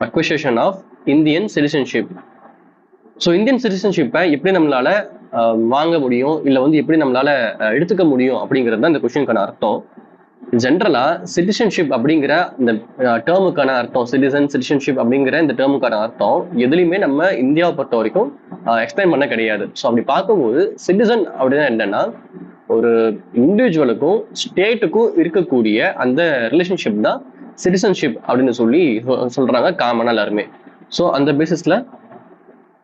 Acquisition of Indian citizenship. So Indian சிட்டிசன்ஷிப்பை எப்படி நம்மளால வாங்க முடியும், இல்லை வந்து எப்படி நம்மளால எடுத்துக்க முடியும் அப்படிங்கிறது தான் இந்த கொஸ்டினுக்கான அர்த்தம். ஜென்ரலா சிட்டிசன்ஷிப் அப்படிங்கிற இந்த டேர்முக்கான அர்த்தம், சிட்டிசன்ஷிப் அப்படிங்கிற இந்த டேர்முக்கான அர்த்தம் எதுலையுமே நம்ம இந்தியாவை பொறுத்த வரைக்கும் எக்ஸ்பிளைன் பண்ண கிடையாது. ஸோ அப்படி பார்க்கும்போது சிட்டிசன் அப்படின்னா என்னன்னா, ஒரு இண்டிவிஜுவலுக்கும் ஸ்டேட்டுக்கும் இருக்கக்கூடிய அந்த ரிலேஷன்ஷிப் தான் சிட்டிசன்ஷிப் அப்படின்னு சொல்றாங்க காமனா எல்லாருமே. ஸோ அந்த பேசிஸ்ல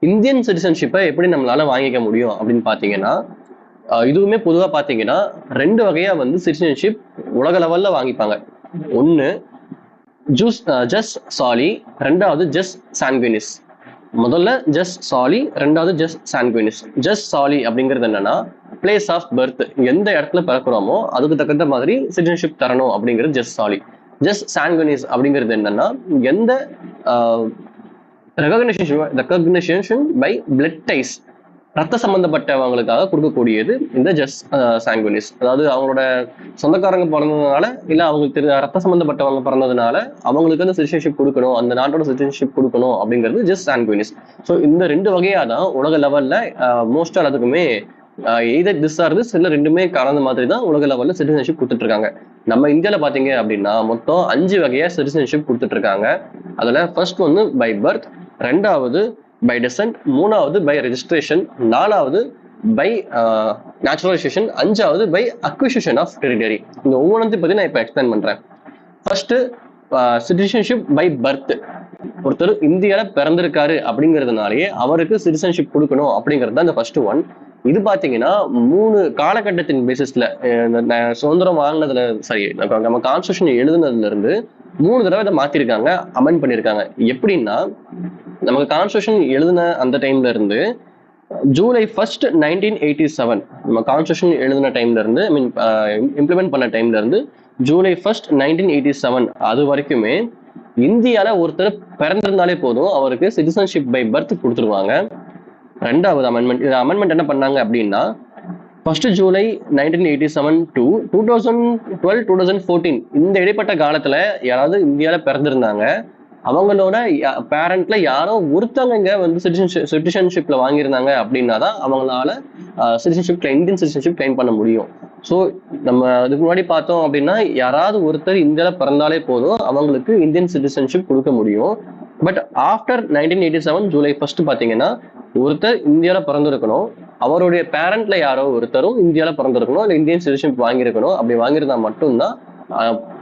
இந்தியன் சிட்டிசன்ஷிப்பை எப்படி நம்மளால வாங்கிக்க முடியும் அப்படின்னு பார்த்தீங்கன்னா, இதுவுமே பொதுவாக பார்த்தீங்கன்னா 2 வகையா வந்து சிட்டிசன்ஷிப் உலக லெவல்ல வாங்கிப்பாங்க. ஒன்று ஜஸ் சாலி, ரெண்டாவது ஜஸ் சான்குயினிஸ். முதல்ல ஜஸ் சாலி, ரெண்டாவது ஜஸ் சான்குயினிஸ். ஜஸ் சாலி அப்படிங்கிறது என்னன்னா, பிளேஸ் ஆஃப் பர்த், எந்த இடத்துல பிறக்கிறோமோ அதுக்கு தகுந்த மாதிரி சிட்டிசன்ஷிப் தரணும் அப்படிங்கிறது ஜஸ் சாலி. ஜஸ் சான்குயினிஸ் அப்படிங்கிறது என்னன்னா, எந்த ரெகக்னிஷன் பை பிளட் டைஸ், ரத்த சம்பந்தப்பட்டவங்களுக்காக கொடுக்கக்கூடியது இந்த ஜஸ் சாங்குனிஸ். அதாவது அவங்களோட சொந்தக்காரங்க பிறந்ததுனால, இல்லை அவங்களுக்கு ரத்த சம்பந்தப்பட்டவங்க பிறந்ததுனால அவங்களுக்கு அந்த சிட்டிசன்ஷிப் கொடுக்கணும், அந்த நாட்டோட சிட்டிசன்ஷிப் கொடுக்கணும் அப்படிங்கிறது ஜஸ் சாங்குனிஸ். ஸோ இந்த 2 வகையா தான் உலக லெவல்ல மோஸ்டா எல்லாத்துக்குமே எய்தர் திஸ் ஆர் திஸ், இல்லை ரெண்டுமே கலந்த மாதிரி தான் உலக லெவல்ல சிட்டிசன்ஷிப் கொடுத்துட்டு இருக்காங்க. நம்ம இந்தியாவில் பார்த்தீங்க அப்படின்னா மொத்தம் 5 வகையா சிட்டிசன்ஷிப் கொடுத்துட்டு இருக்காங்க. அதில் ஃபர்ஸ்ட் வந்து பை பர்த், ரெண்டாவது பை டெசன்ட், மூணாவது பை ரெஜிஸ்ட்ரேஷன், நாலாவது பை நேச்சுரலைசேஷன், அஞ்சாவது பை அக்விசிஷன் ஆஃப் டெரிட்டரி. இந்த ஒவ்வொன்றத்தையும் பற்றி நான் இப்போ எக்ஸ்பிளைன் பண்றேன். First citizenship by birth. ஒருத்தர் இந்தியாவில் பிறந்திருக்காரு அப்படிங்கிறதுனாலேயே அவருக்கு சிட்டிசன்ஷிப் கொடுக்கணும் அப்படிங்கிறது தான் இந்த ஃபர்ஸ்ட் ஒன். இது பார்த்தீங்கன்னா 3 காலகட்டத்தின் பேசிஸ்ல, சுதந்திரம் வாங்கினதுல சரி, நம்ம கான்ஸ்டியூஷன் எழுதுனதுல இருந்து 3 தடவை இதை மாத்திருக்காங்க, அமெண்ட் பண்ணியிருக்காங்க. எப்படின்னா, நமக்கு கான்ஸ்டியூஷன் எழுதின அந்த டைம்ல இருந்து ஜூலை 1 1987 நம்ம கான்ஸ்டியூஷன் எழுதின டைம்ல இருந்து, ஐ மீன் இம்ப்ளிமெண்ட் பண்ண டைம்ல இருந்து ஜூலை 1 1987 அது வரைக்குமே இந்தியால ஒருத்தர் பிறந்திருந்தாலே போதும் அவருக்கு சிட்டிசன்ஷிப் பை பர்த் கொடுத்துருவாங்க. ரெண்டாவது அமெண்ட்மெண்ட், இது அமெண்ட்மெண்ட் என்ன பண்ணாங்க அப்படின்னா, 1 ஜூலை 1987 டு 2012 2014 இந்த இடைப்பட்ட காலத்துல யாராவது இந்தியால பிறந்திருந்தாங்க, அவங்களோட பேரண்ட்ல யாரோ ஒருத்தவங்க வந்து சிட்டிசன்ஷிப்ல வாங்கியிருந்தாங்க அப்படின்னா தான் அவங்களால இந்தியன் சிட்டிசன்ஷிப் கிளைம் பண்ண முடியும். ஸோ நம்ம அதுக்கு முன்னாடி பார்த்தோம் அப்படின்னா, யாராவது ஒருத்தர் இந்தியால பிறந்தாலே போதும் அவங்களுக்கு இந்தியன் சிட்டிசன்ஷிப் கொடுக்க முடியும். பட் ஆஃப்டர் 1987 ஜூலை 1 பார்த்தீங்கன்னா, ஒருத்தர் இந்தியால பிறந்திருக்கணும், அவருடைய பேரண்ட்ல யாரோ ஒருத்தரும் இந்தியால பிறந்திருக்கணும், இல்லை இந்தியன் சிட்டிசன்ஷிப் வாங்கியிருக்கணும். அப்படி வாங்கியிருந்தா மட்டும்தான்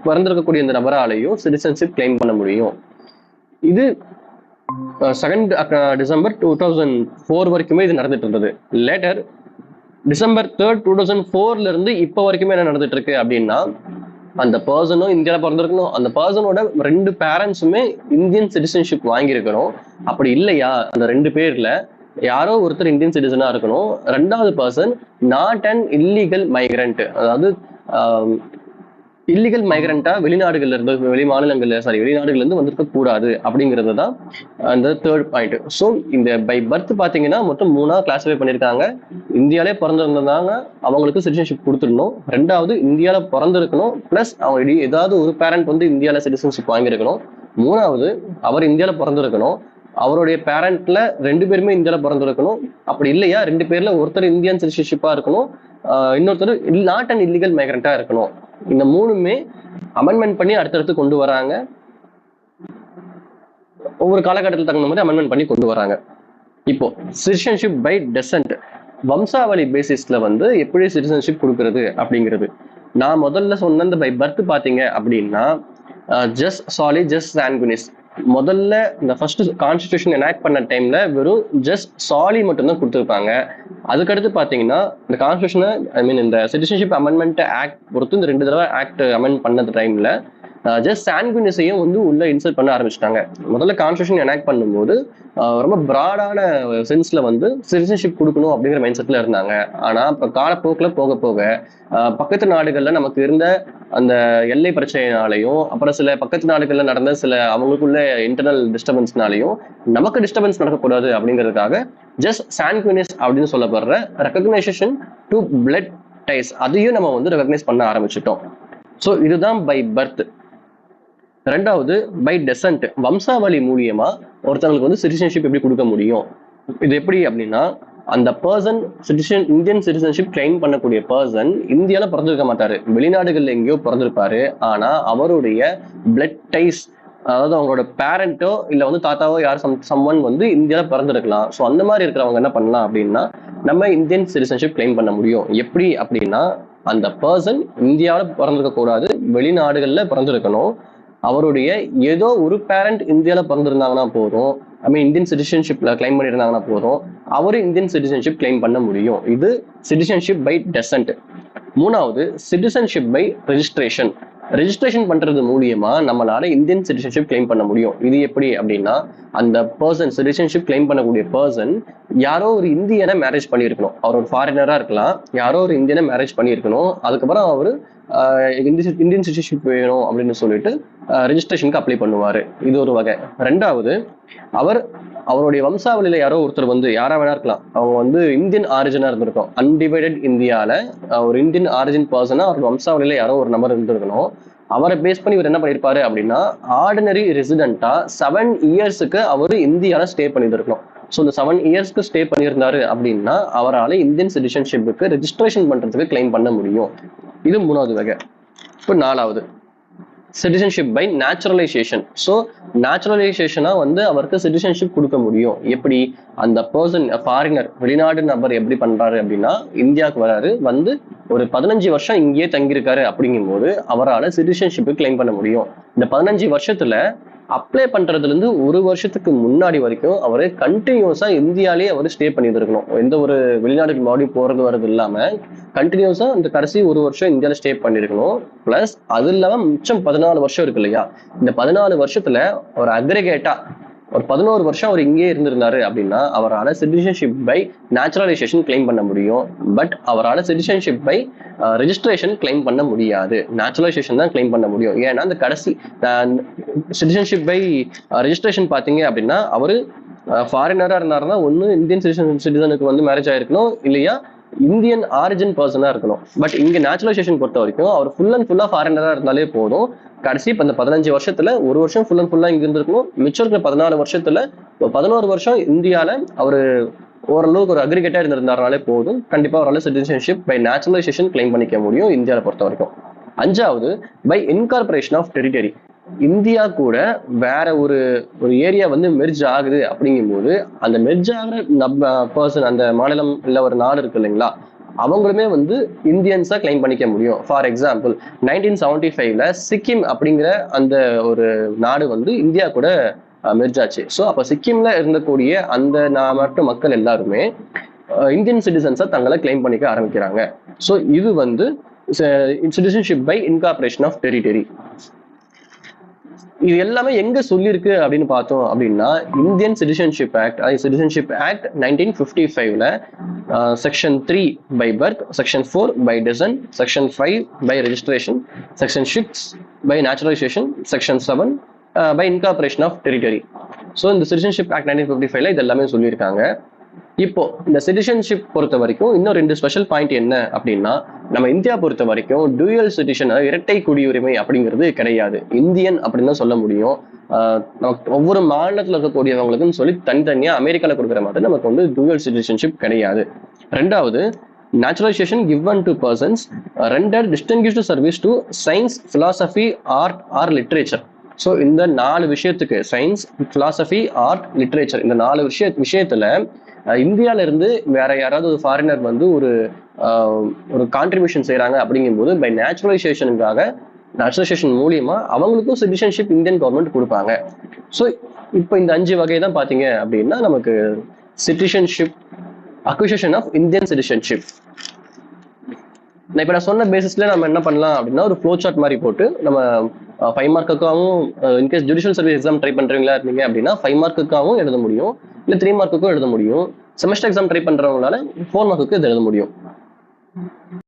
பிறந்திருக்கக்கூடிய இந்த நபராலையும் சிட்டிசன்ஷிப் கிளைம் பண்ண முடியும். இது 2 டிசம்பர் 2004 வரைக்குமே இது நடந்துட்டு இருந்தது. லேட்டர் டிசம்பர் 3 2004 இருந்து இப்போ வரைக்குமே என்ன நடந்துட்டு இருக்கு அப்படின்னா, அந்த பர்சனும் இந்தியாவில் பிறந்திருக்கணும், அந்த பர்சனோட 2 பேரண்ட்ஸுமே இந்தியன் சிட்டிசன்ஷிப் வாங்கியிருக்கணும். அப்படி இல்லையா, அந்த 2 பேர்ல யாரோ ஒருத்தர் இந்தியன் சிட்டிசனா இருக்கணும், ரெண்டாவது person not and illegal migrant, அதாவது இல்லீகல் மைக்ரண்டா வெளிநாடுகள்ல இருந்து வெளிநாடுகள்ல இருந்து வந்திருக்க கூடாது அப்படிங்கிறது தான் அந்த 3rd பாயிண்ட். ஸோ இந்த பை பர்த் பாத்தீங்கன்னா மொத்தம் 3ஆ கிளாஸிஃபை பண்ணியிருக்காங்க. இந்தியாலே பிறந்திருந்தாங்க அவங்களுக்கு சிட்டிசன்ஷிப் கொடுத்துடணும், ரெண்டாவது இந்தியால பிறந்திருக்கணும் பிளஸ் அவங்க ஏதாவது ஒரு பேரண்ட் வந்து இந்தியால சிட்டிசன்ஷிப் வாங்கியிருக்கணும், மூணாவது அவர் இந்தியால பிறந்திருக்கணும், அவருடைய பேரண்ட்ல 2 பேருமே இந்தியால பிறந்திருக்கணும். அப்படி இல்லையா 2 பேர்ல ஒருத்தர் இந்தியன் சிட்டிசன்ஷிப்பா இருக்கணும், இன்னொருத்தர் நாட் அண்ட் இல்லீகல் மைக்ரண்டா இருக்கணும். இந்த 3மே அமெண்ட்மெண்ட் பண்ணி அடுத்தடுத்து கொண்டு வராங்க. ஒவ்வொரு காலகட்டத்தில் தகுந்த மாதிரி அமெண்ட்மெண்ட் பண்ணி கொண்டு வராங்க. இப்போ சிட்டிசன்ஷிப் பை டெசன்ட், வம்சாவளி பேசிஸ்ல வந்து எப்படி சிட்டிசன்ஷிப் கொடுக்கறது அப்படிங்கிறது. நான் முதல்ல சொன்ன இந்த பை பர்த் பாத்தீங்க அப்படின்னா, ஜஸ் சாலி, ஜஸ் சான்குனிஸ். முதல்ல இந்த ஃபர்ஸ்ட் கான்ஸ்டிடியூஷன் எனாக்ட் பண்ண டைம்ல வெறும் ஜஸ்ட் சாலி மட்டும்தான் கொடுத்துருப்பாங்க. அதுக்கடுத்து பாத்தீங்கன்னா இந்த கான்ஸ்டிடியூஷனை ஐ மீன் இந்த சிட்டிசன்ஷிப் அமெண்ட்மெண்ட் ஆக்ட் பொறுத்து இந்த 2 தடவை ஆக்ட் அமெண்ட் பண்ண டைம்ல ஜஸ்ட் சான்குனிஸையும் வந்து உள்ள இன்சர்ட் பண்ண ஆரம்பிச்சிட்டாங்க. முதல்ல கான்ஸ்டிடியூஷன் எனாக்ட் பண்ணும்போது ரொம்ப பிராடான சென்ஸ்ல வந்து சிட்டிசன்ஷிப் கொடுக்கணும் அப்படிங்கிற மைண்ட் செட்ல இருந்தாங்க. ஆனா இப்ப காலப்போக்கில் போக போக பக்கத்து நாடுகள்ல நமக்கு இருந்த அந்த எல்லை பிரச்சனைனாலையும் அப்புறம் சில பக்கத்து நாடுகள்ல நடந்த சில அவங்களுக்குள்ள இன்டர்னல் டிஸ்டர்பன்ஸ்னாலையும் நமக்கு டிஸ்டர்பன்ஸ் நடக்கக்கூடாது அப்படிங்கிறதுக்காக ஜஸ்ட் சான்குனிஸ் அப்படின்னு சொல்லப்படுற ரெகக்னைசேஷன் டு பிளட் டைஸ் அதையும் நம்ம வந்து ரெகக்னைஸ் பண்ண ஆரம்பிச்சிட்டோம். ஸோ இதுதான் பை பர்த். ரெண்டாவது பை டெசன்ட், வம்சாவளி மூலியமா ஒருத்தவங்களுக்கு வந்து சிட்டிசன்ஷிப் எப்படி கொடுக்க முடியும். இது எப்படி அப்படின்னா, அந்த பர்சன் இந்தியன் சிட்டிசன்ஷிப் கிளைம் பண்ணக்கூடிய பர்சன் இந்தியால பிறந்திருக்க மாட்டாரு, வெளிநாடுகள்ல எங்கேயோ பிறந்திருப்பாரு. ஆனா அவருடைய பிளட் டைஸ், அதாவது அவங்களோட பேரண்டோ இல்ல வந்து தாத்தாவோ யார் சம்ஒன் வந்து இந்தியால பிறந்திருக்கலாம். ஸோ அந்த மாதிரி இருக்கிறவங்க என்ன பண்ணலாம் அப்படின்னா, நம்ம இந்தியன் சிட்டிசன்ஷிப் கிளைம் பண்ண முடியும். எப்படி அப்படின்னா, அந்த பர்சன் இந்தியாவில் பிறந்திருக்க கூடாது, வெளிநாடுகள்ல பிறந்திருக்கணும். அவருடைய ஏதோ ஒரு பேரண்ட் இந்தியால பிறந்திருந்தாங்கன்னா போதும், ஐ மீன் இந்தியன் சிட்டிசன்ஷிப்ல கிளைம் பண்ணியிருந்தாங்கன்னா போதும், அவரு இந்தியன் சிட்டிசன்ஷிப் கிளைம் பண்ண முடியும். இது சிட்டிசன்ஷிப் பை டெசன்ட். மூணாவது சிட்டிசன்ஷிப் பை ரெஜிஸ்ட்ரேஷன். ரெஜிஸ்ட்ரேஷன் பண்றது மூலியமா நம்மளால இந்தியன் சிட்டிசன்ஷிப் கிளைம் பண்ண முடியும். இது எப்படி அப்படின்னா, அந்த பர்சன் சிட்டிசன்ஷிப் கிளைம் பண்ணக்கூடிய பர்சன் யாரோ ஒரு இந்தியனை மேரேஜ் பண்ணியிருக்கணும். அவர் ஒரு ஃபாரினரா இருக்கலாம், யாரோ ஒரு இந்தியனை மேரேஜ் பண்ணியிருக்கணும். அதுக்கப்புறம் அவரு இந்தியன் சிட்டிசன்ஷிப் வேணும் அப்படின்னு சொல்லிட்டு ரெஜிஸ்ட்ரேஷனுக்கு அப்ளை பண்ணுவாரு. இது ஒரு வகை. ரெண்டாவது, அவருடைய வம்சாவளியில யாரோ ஒருத்தர் வந்து யாரா வேணா இருக்கலாம், அவங்க வந்து இந்தியன் ஆரிஜினா இருந்திருக்கும். அன்டிவைடட் இந்தியால ஒரு இந்தியன் ஆரிஜின் பர்சனா அவர் வம்சாவளியில யாரோ ஒரு நபர் இருந்திருக்கணும். அவரை பேஸ் பண்ணி இவர் என்ன பண்ணிருப்பாரு அப்படின்னா, ஆர்டினரி ரெசிடென்டா 7 இயர்ஸுக்கு அவரு இந்தியால ஸ்டே பண்ணியிருக்கணும். ஸோ இந்த 7 இயர்ஸ்க்கு ஸ்டே பண்ணியிருந்தாரு அப்படின்னா அவரால் இந்தியன் சிட்டிசன்ஷிப்புக்கு ரெஜிஸ்ட்ரேஷன் பண்றதுக்கு கிளைம் பண்ண முடியும். இது மூணாவது வகை. இப்போ நாலாவது சிட்டிசன்ஷிப் பை நேச்சுரலைசேஷன். ஸோ நேச்சுரலைசேஷனா வந்து அவருக்கு சிட்டிசன்ஷிப் கொடுக்க முடியும். எப்படி, அந்த பர்சன் ஃபாரினர் வெளிநாடு நபர் எப்படி பண்றாரு அப்படின்னா, இந்தியாவுக்கு வராரு, வந்து ஒரு 15 வருஷம் இங்கேயே தங்கியிருக்காரு. அப்படிங்கும் போது அவரால் சிட்டிசன்ஷிப்பு கிளைம் பண்ண முடியும். இந்த 15 வருஷத்துல அப்ளை பண்றதுல இருந்து ஒரு வருஷத்துக்கு முன்னாடி வரைக்கும் அவரு கண்டினியூஸா இந்தியாலேயே அவர் ஸ்டே பண்ணிட்டு இருக்கணும். எந்த ஒரு வெளிநாட்டுக்கு மறுபடியும் போறது வர்றது இல்லாம கண்டினியூஸா இந்த கடைசி ஒரு வருஷம் இந்தியாவில ஸ்டே பண்ணிருக்கணும். பிளஸ் அது இல்லாம மிச்சம் 14 வருஷம் இருக்கு இல்லையா, இந்த 14 வருஷத்துல ஒரு அக்ரிகேட்டா ஒரு 11 வருஷம் அவர் இங்கே இருந்திருந்தாரு அப்படின்னா அவரால் சிட்டிசன்ஷிப் பை நேச்சுரலைசேஷன் கிளைம் பண்ண முடியும். பட் அவரால் சிட்டிசன்ஷிப் பை ரெஜிஸ்ட்ரேஷன் கிளைம் பண்ண முடியாது. நேச்சுரலைசேஷன் தான் கிளைம் பண்ண முடியும். ஏன்னா அந்த கடைசி சிட்டிசன்ஷிப் பை ரெஜிஸ்ட்ரேஷன் பார்த்தீங்க அப்படின்னா, அவரு ஃபாரினரா இருந்தாருன்னா ஒன்று இந்தியன் சிட்டிசனுக்கு வந்து மேரேஜ் ஆயிருக்கணும், இல்லையா இந்தியன் ஆரிஜின் பர்சனா இருக்கணும். பட் இங்க நேச்சுரலைசேஷன் பொறுத்த வரைக்கும் அவர் ஃபுல் அண்ட் ஃபுல்லா ஃபாரினரா இருந்தாலே போதும். கடைசி இப்போ இந்த 15 வருஷத்துல ஒரு வருஷம் ஃபுல் அண்ட் ஃபுல்லா இங்க இருந்திருக்கணும். மிச்சம் இருக்கிற 14 வருஷத்துல 11 வருஷம் இந்தியால அவரு ஓரளவுக்கு ஒரு அக்ரிகேட்டா இருந்திருந்தாருனாலே போதும். கண்டிப்பா அவரால் சிட்டிசன்ஷிப் பை நேச்சுரலைசேஷன் கிளைம் பண்ணிக்க முடியும் இந்தியாவை பொறுத்த வரைக்கும். அஞ்சாவது by incorporation of territory. India கூட வேற ஒரு ஏரியா வந்து மெர்ஜ் ஆகுது அப்படிங்கும்போது அந்த மெர்ஜ் ஆகிற பர்சன், அந்த மாநிலம் இல்ல ஒரு நாடு இருக்கு இல்லைங்களா, அவங்களுமே வந்து இந்தியன்ஸா கிளைம் பண்ணிக்க முடியும். ஃபார் எக்ஸாம்பிள் 1975ல சிக்கிம் அப்படிங்கிற அந்த ஒரு நாடு வந்து இந்தியா கூட மெர்ஜ் ஆச்சு. ஸோ அப்போ சிக்கிம்ல இருந்தக்கூடிய அந்த நாட்டு மக்கள் எல்லாருமே இந்தியன் சிட்டிசன்ஸா தங்களை கிளைம் பண்ணிக்க ஆரம்பிக்கிறாங்க. ஸோ இது வந்து citizenship by incorporation of territory. இது எல்லாமே எங்க சொல்லியிருக்கு அப்படின்னு பார்த்தோம் அப்படின்னா, Indian citizenship act, citizenship act 1955ல section 3 by birth, section 4 by descent, section 5 by registration, section 6 by naturalisation, section 7 by incorporation of territory. So இந்த சிட்டிசன்ஷிப் ஆக்ட் 1955ல இது எல்லாமே சொல்லியிருக்காங்க. இப்போ இந்த சிட்டிசன்ஷிப் பொறுத்த வரைக்கும் இன்னும் 2 ஸ்பெஷல் பாயிண்ட் என்ன அப்படின்னா, நம்ம இந்தியா பொறுத்த வரைக்கும் டூயல் சிட்டிசன், இரட்டை குடியுரிமை அப்படிங்கிறது கிடையாது. இந்தியன் அப்படின்னு தான் சொல்ல முடியும். ஒவ்வொரு மாநிலத்தில் இருக்கக்கூடியவங்களுக்குன்னு சொல்லி தனித்தனியா அமெரிக்கால கொடுக்குற மாதிரி நமக்கு வந்து டூயல் சிட்டிசன்ஷிப் கிடையாது. ரெண்டாவது, naturalization given to persons rendered distinguished service to science, philosophy, art or literature. So இந்த 4 விஷயத்துக்கு, சயின்ஸ், பிலாசபி, ஆர்ட், லிட்ரேச்சர், இந்த 4 விஷயத்துல இந்தியால இருந்து வேற யாராவது ஒரு ஃபாரினர் வந்து ஒரு கான்ட்ரிபியூஷன் செய்யறாங்க அப்படிங்கும்போது பை நேச்சுரலைசேஷன் மூலியமா அவங்களுக்கும் சிட்டிசன்ஷிப் இந்தியன் கவர்மெண்ட் கொடுப்பாங்க. ஸோ இப்போ இந்த 5 வகை தான் பாத்தீங்க அப்படின்னா நமக்கு citizenship, acquisition of Indian citizenship. இப்போ நான் சொன்ன பேசிஸ்ல நம்ம என்ன பண்ணலாம் அப்படின்னா, ஒரு ஃப்ளோ சார்ட் மாதிரி போட்டு நம்ம 5 மார்க்குக்காகவும், in case judicial service exam try பண்றீங்களா இருந்தீங்க அப்படின்னா 5 மார்க்குக்காகவும் எழுத முடியும், இல்லை 3 மார்க்குக்கும் எழுத முடியும். செமஸ்டர் எக்ஸாம் ட்ரை பண்றவங்களால 4 மார்க்குக்கு இது எழுத முடியும்.